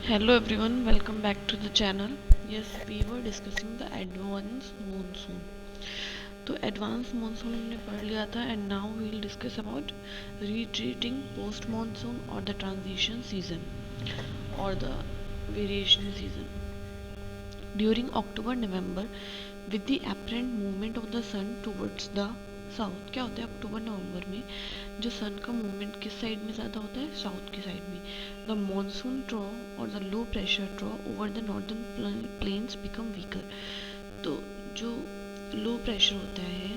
Hello everyone, welcome back to the channel. Yes, we were discussing the advanced monsoon. तो advance monsoon हमने पढ़ लिया था and now we will discuss about retreating post monsoon or the transition season or the variation season. During October-November, with the apparent movement of the sun towards the south, क्या होता है अक्टूबर नवंबर में जो सन का मूवमेंट किस साइड में ज़्यादा होता है, साउथ की साइड में. द मॉनसून ट्रॉ और the low pressure ट्रॉ over the northern plains become weaker. तो जो लो प्रेशर होता है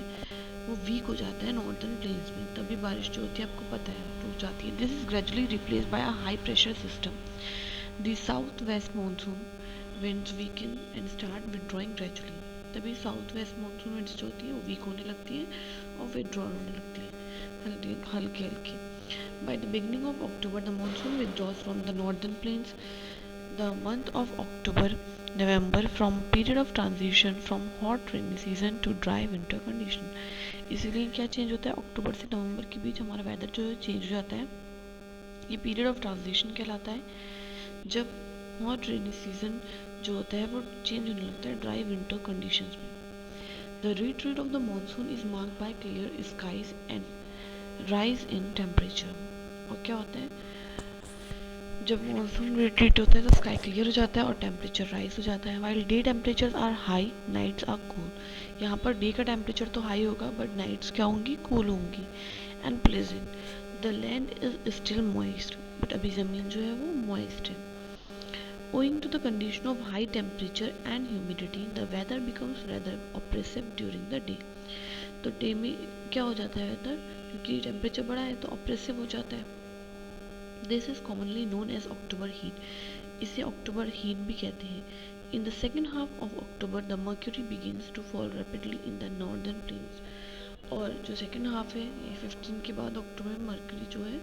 वो वीक हो जाता है नॉर्दर्न प्लेन्स में, तभी बारिश जो होती है आपको पता है रुक जाती है. This is gradually replace by a high pressure system. The south west monsoon winds weaken and start withdrawing gradually. तभी साउथ वेस्ट मानसून विंड्स जो होती है वो वीक होने लगती है और विड्रॉल होने लगती है हल्की हल्की. By the beginning of October, the monsoon withdraws from the northern plains. The month of October, November from period of transition from hot rainy season to dry winter condition. इसीलिए क्या चेंज होता है, अक्टूबर से नवंबर के बीच हमारा वेदर जो है change हो जाता है. ये पीरियड ऑफ ट्रांजिशन कहलाता है जब हॉट रेनी सीजन जो होता है वो चेंज होने लगता है ड्राई विंटर कंडीशंस में. The retreat of the monsoon is marked by clear skies and rise in temperature. और क्या होता है, जब मानसून रिट्रीट होता है तो स्काई क्लियर हो जाता है और टेम्परेचर राइज हो जाता है. While day temperature are high, nights are cool. यहाँ पर डे का टेम्परेचर तो हाई होगा बट नाइट्स क्या होंगी, कूल होंगी and pleasant. The land is still moist, but अभी ज़मीन जो है वो मॉइस्ट है. Owing to the condition of high temperature and humidity, the weather becomes rather oppressive during the day. तो डे में क्या हो जाता है वेदर, क्योंकि टेम्परेचर बढ़ा है तो ऑप्रेसिव हो जाता है. This is commonly known as October heat. इसे अक्टूबर हीट भी कहते हैं. In the second half of October the mercury begins to fall rapidly in the northern plains. और जो सेकेंड हाफ है ये 15 के बाद अक्टूबर में मर्क्यूरी जो है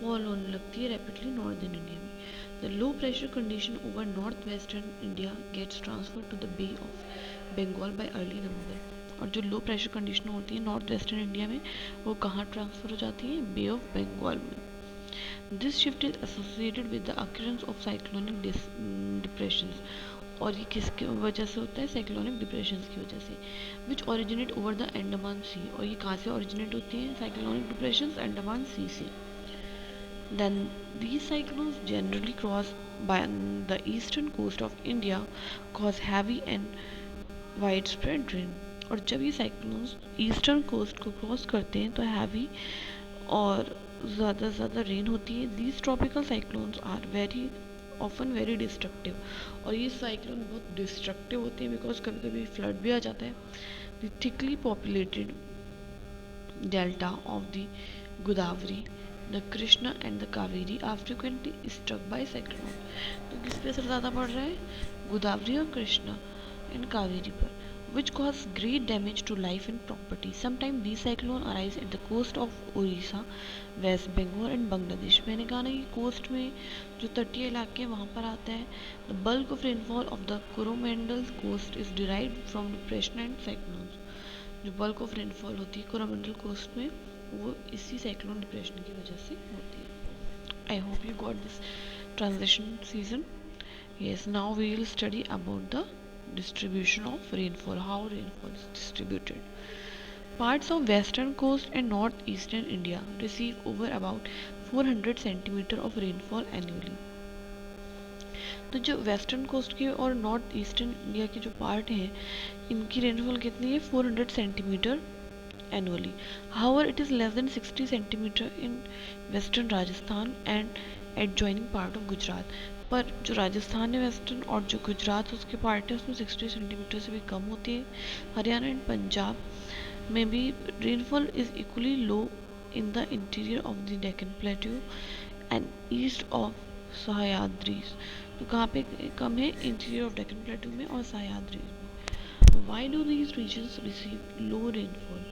फॉल होने लगती है रैपिडली नॉर्दर्न इंडिया में. The low pressure condition over northwestern India gets transferred to the Bay of Bengal by early November. और जो लो प्रेशर कंडीशन होती है नॉर्थ वेस्टर्न इंडिया में वो कहाँ ट्रांसफ़र हो जाती है, बे ऑफ बंगाल में. This shift is associated with the occurrence of cyclonic depressions. और ये किसकी वजह से होता है, साइक्लोनिक डिप्रेशंस की वजह से, विच ओरिजिनेट ओवर द अंडमान सी. और ये कहाँ से ओरिजिनेट होती हैं साइक्लोनिक डिप्रेशंस, अंडमान सी से. Then these cyclones generally cross by the eastern coast of India, cause heavy and widespread rain. और जब ये साइक्लोन्स ईस्टर्न कोस्ट को क्रॉस करते हैं तो हैवी और ज़्यादा से ज़्यादा रेन होती है. These tropical cyclones are very often very destructive. और ये साइक्लोन बहुत डिस्ट्रक्टिव होते हैं बिकॉज कभी कभी फ्लड भी आ जाता है. The thickly populated delta of the Godavari, the Krishna and the Kaveri are frequently struck by cyclone. तो किस पे असर ज़्यादा पड़ रहा है, गोदावरी और कृष्णा एंड कावेरी पर, which cause great damage to life and property. Sometimes these cyclones arise at the coast of Orissa, West Bengal and Bangladesh. मैंने कहा ना कि कोस्ट में जो तटीय इलाके हैं वहाँ पर आता है. The bulk of rainfall of the Coromandel coast is derived from depression and cyclones. जो बल्क ऑफ रेनफॉल होती है कोरोमंडल कोस्ट में वो इसी साइक्लोन डिप्रेशन की वजह से होती है. I hope you got this transition season. Yes, now we will study about the distribution of rainfall, how rainfall is distributed. Parts of western coast and northeastern India receive over about 400 centimeter of rainfall annually. तो जो western coast के और north eastern India के जो part हैं इनकी rainfall कितनी है, 400 centimetre annually. However, it is less than 60 centimeter in western Rajasthan and adjoining part of Gujarat. पर जो राजस्थान है वेस्टर्न और जो गुजरात उसके पार्ट है उसमें 60 सेंटीमीटर से भी कम होती है. हरियाणा एंड पंजाब में भी rainfall is equally low in the interior of the Deccan plateau and east of Sahyadris. तो कहाँ पे कम है, इंटीरियर ऑफ डेक्कन प्लेट्यू में और सह्याद्रीज में. Why do these regions receive low rainfall.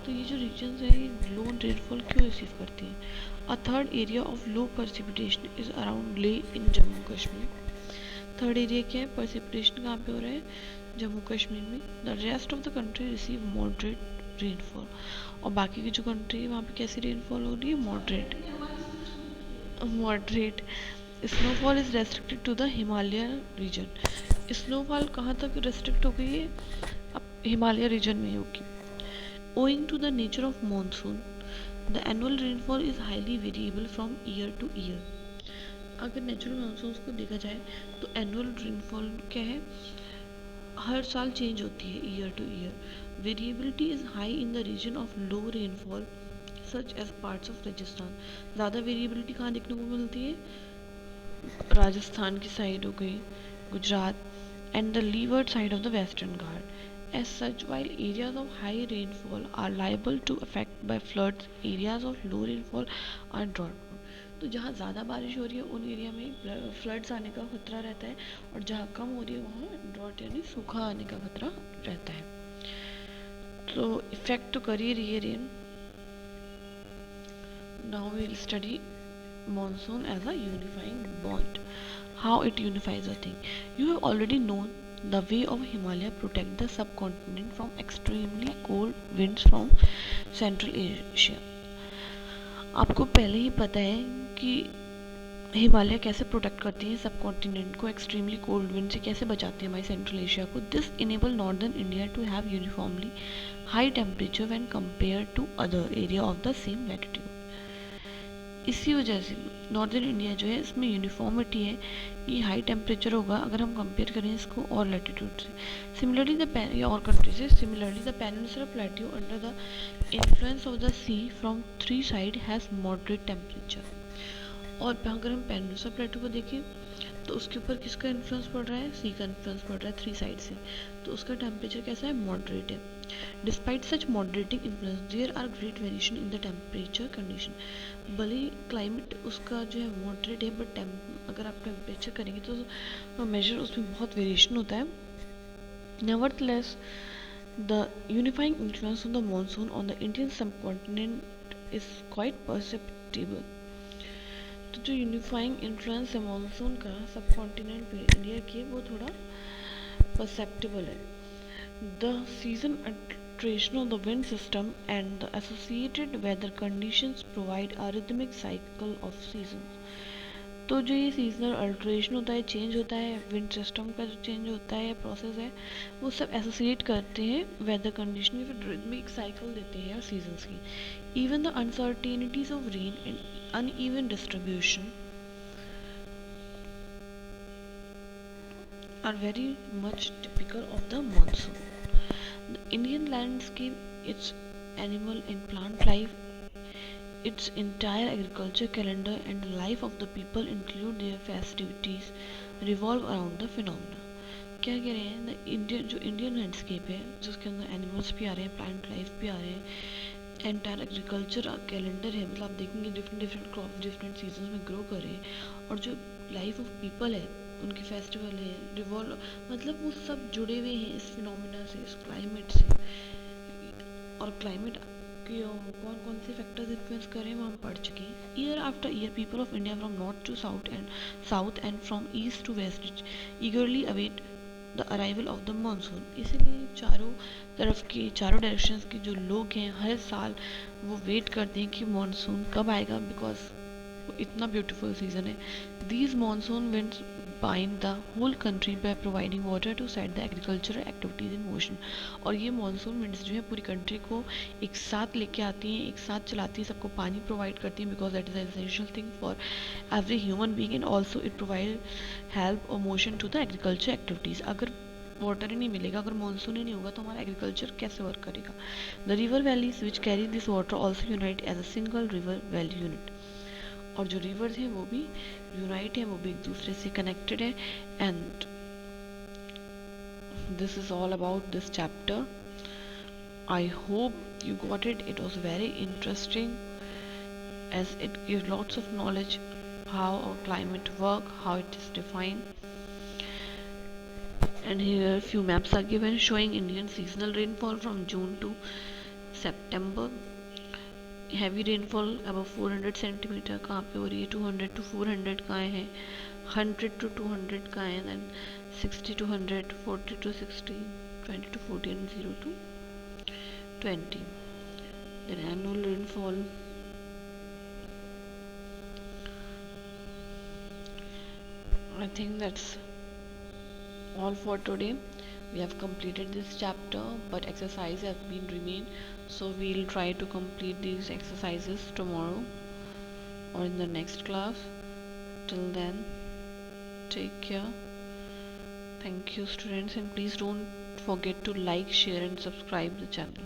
तो ये जो रीजन्स है ये लो रेनफॉल क्यों रिसीव करती हैं. A third area of low precipitation is around ले इन जम्मू कश्मीर. थर्ड एरिया क्या है, precipitation कहाँ पे हो रहा है, जम्मू कश्मीर में. The rest of the country receive moderate rainfall. और बाकी की जो कंट्री है वहाँ पे कैसी रेनफॉल हो रही है, moderate. Moderate snowfall is restricted to the Himalaya region. Snowfall कहाँ तक रेस्ट्रिक्ट हो गई है? अब हिमालय रीजन में होगी। Owing to the nature of monsoon the annual rainfall is highly variable from year to year. अगर नेचुरल मानसून को देखा जाए तो एनुअल रेनफॉल क्या है, हर साल चेंज होती है year to year. Variability is high in the region of low rainfall such as parts of Rajasthan. ज़्यादा वेरिएबिलिटी कहाँ देखने को मिलती है? राजस्थान की साइड हो गई, Gujarat and the levered side of the western Ghat. As such, while areas of high rainfall are liable to affect by floods, areas of low rainfall are drought prone. तो जहाँ ज़्यादा बारिश हो रही है उन एरिया में फ्लड्स आने का खतरा रहता है, और जहाँ कम हो रही है वहाँ ड्रॉट यानी सूखा आने का खतरा रहता है। तो इफेक्ट तो कर ही रही है rain. Now we will study monsoon as a unifying bond. How it unifies a thing. You have already known the way of Himalaya protect the subcontinent from extremely cold winds from Central Asia. आपको पहले ही पता है कि हिमालय कैसे protect करती है सब continent को एक्सट्रीमली कोल्ड विंड से, कैसे बचाती है हमारी सेंट्रल एशिया को। This enable northern India to have uniformly high temperature when compare to other area of the same latitude. इसी वजह से नॉर्दर्न इंडिया जो है इसमें यूनिफॉर्मिटी है कि हाई टेम्परेचर होगा अगर हम कंपेयर करें इसको और लैटिट्यूड से। सिमिलरली द और कंट्री से similarly the peninsular plateau under the influence of the sea from three side has moderate temperature. और अगर हम पेनिनसुलर प्लेट्यू को देखें तो उसके ऊपर किसका इन्फ्लुएंस पड़ रहा है? सी का इन्फ्लुएंस पड़ रहा है थ्री साइड से, तो उसका टेम्परेचर कैसा है? मॉडरेट है। Despite such moderating influence there are great variation in the temperature condition. भले क्लाइमेट उसका जो है मॉडरेट है, बट अगर आप टेम्परेचर करेंगे तो मेजर उसमें बहुत वेरिएशन होता है। Nevertheless the unifying influence of the monsoon on the Indian subcontinent is quite perceptible. तो जो यूनिफाइंग इन्फ्लुएंस है मानसून का सब कॉन्टिनेंट पे इंडिया के, वो थोड़ा परसेप्टिबल है। The season alternation of the wind system and the associated weather conditions provide a rhythmic cycle of seasons. तो जो ये सीजनल अल्ट्रेशन होता है, चेंज होता है, विंड सिस्टम का जो चेंज होता है प्रोसेस है, वो सब एसोसिएट करते हैं वेदर कंडीशन, फिर रिदमिक साइकिल देते हैं सीजन्स की। Even the uncertainties of rain and uneven distribution are very much typical of the monsoon. The Indian landscape, its animal and plant life, its entire agriculture calendar and the life of the people include their festivities revolve around the phenomena. क्या कह रहे हैं? Indian जो Indian landscape है जिसके अंदर animals भी आ रहे हैं, प्लांट लाइफ भी आ रहे हैं, एंटायर एग्रीकल्चर कैलेंडर है, मतलब आप देखेंगे different different crop different season में ग्रो कर रहे हैं, और जो लाइफ ऑफ पीपल है उनके फेस्टिवल है, रिवॉल्व, मतलब वो सब जुड़े हुए हैं इस फिनोमिना से, इस क्लाइमेट से। और क्लाइमेट के कौन कौन से फैक्टर्स इन्फ्लुएंस कर रहे हैं वो हम पढ़ चुके हैं। Year after year people of India from north to south and from east to west eagerly await the arrival of the monsoon. इसीलिए चारों तरफ के, चारों डायरेक्शंस के जो लोग हैं हर साल वो वेट करते हैं कि मानसून कब आएगा, बिकॉज वो इतना ब्यूटीफुल सीजन है। These monsoon winds bind the whole country by providing water to set the agricultural activities in motion. और ये मानसून विंड्स जो है पूरी कंट्री को एक साथ लेके आती हैं, एक साथ चलाती हैं, सबको पानी प्रोवाइड करती हैं, because that is essential thing for every human being, and also it provide help और motion to the agriculture activities. अगर वाटर ही नहीं मिलेगा, अगर मानसून ही नहीं होगा तो हमारा एग्रीकल्चर कैसे वर्क करेगा? The river valleys which carry this water also unite as a single river valley unit. और जो रिवर्स हैं वो भी यूनाइट है, वो भी एक दूसरे से कनेक्टेड है। And this is all about this chapter. I hope you got it. It was very interesting as it gives lots of knowledge how our climate work, how it is defined. And here few maps are given showing Indian seasonal rainfall from June to September. Heavy rainfall above 400 centimeter कहाँ पे हो रही है? 200 to 400 कहाँ है? 100 to 200 कहाँ है? Then 60 to 100, 40 to 60, 20 to 40 and 0 to 20. Then annual rainfall I think that's all for today. We have completed this chapter, but exercise have been remain, so we'll try to complete these exercises tomorrow or in the next class. Till then, take care. Thank you, students, and please don't forget to like, share and subscribe the channel.